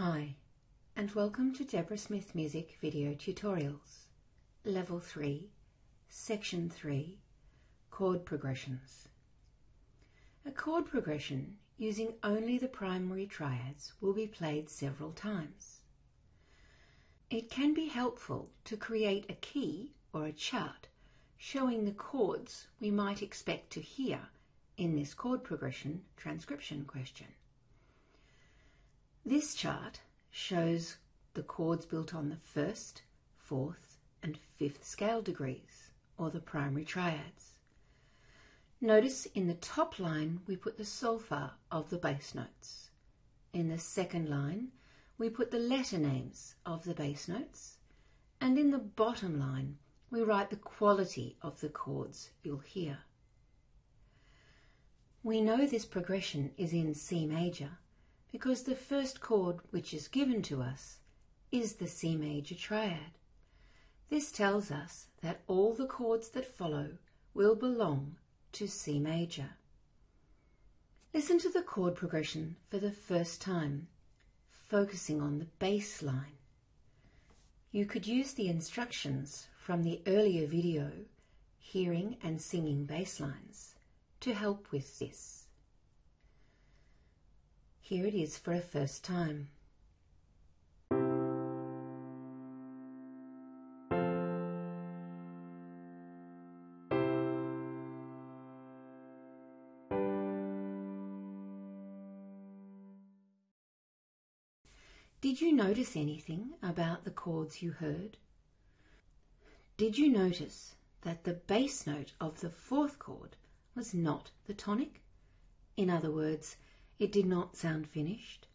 Hi, and welcome to Deborah Smith Music Video Tutorials, Level 3, Section 3, Chord Progressions. A chord progression using only the primary triads will be played several times. It can be helpful to create a key or a chart showing the chords we might expect to hear in this chord progression transcription question. This chart shows the chords built on the first, fourth, and fifth scale degrees, or the primary triads. Notice in the top line we put the solfa of the bass notes. In the second line we put the letter names of the bass notes, and in the bottom line we write the quality of the chords you'll hear. We know this progression is in C major because the first chord which is given to us is the C major triad. This tells us that all the chords that follow will belong to C major. Listen to the chord progression for the first time, focusing on the bass line. You could use the instructions from the earlier video, Hearing and Singing Bass Lines, to help with this. Here it is for a first time. Did you notice anything about the chords you heard? Did you notice that the bass note of the fourth chord was not the tonic? In other words, it did not sound finished.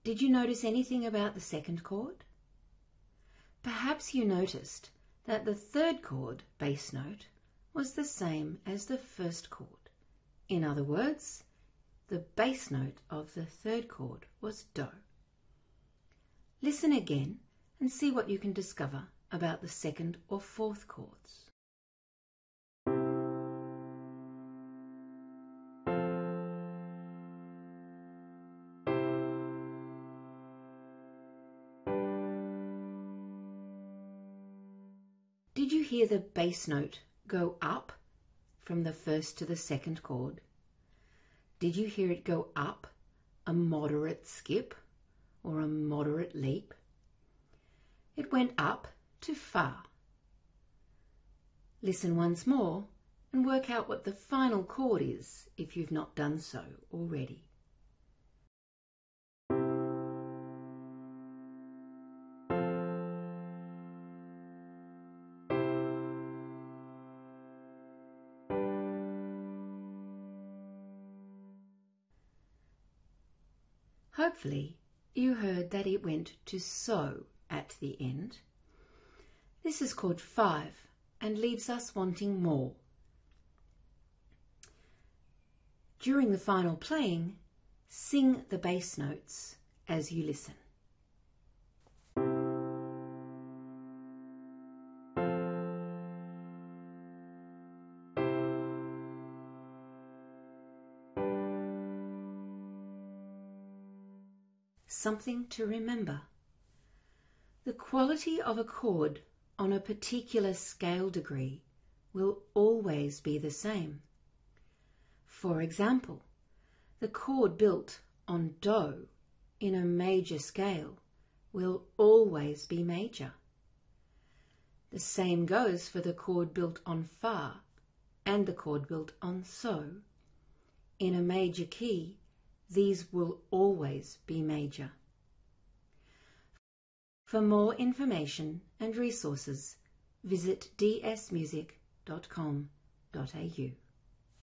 Did you notice anything about the second chord? Perhaps you noticed that the third chord bass note was the same as the first chord. In other words, the bass note of the third chord was Do. Listen again and see what you can discover about the second or fourth chords. Did you hear the bass note go up from the first to the second chord? Did you hear it go up a moderate skip or a moderate leap? It went up to Fa. Listen once more and work out what the final chord is if you've not done so already. Hopefully you heard that it went to So at the end. This is chord 5 and leaves us wanting more. During the final playing, sing the bass notes as you listen. Something to remember. The quality of a chord on a particular scale degree will always be the same. For example, the chord built on Do in a major scale will always be major. The same goes for the chord built on Fa and the chord built on So. In a major key, these will always be major. For more information and resources, visit dsmusic.com.au.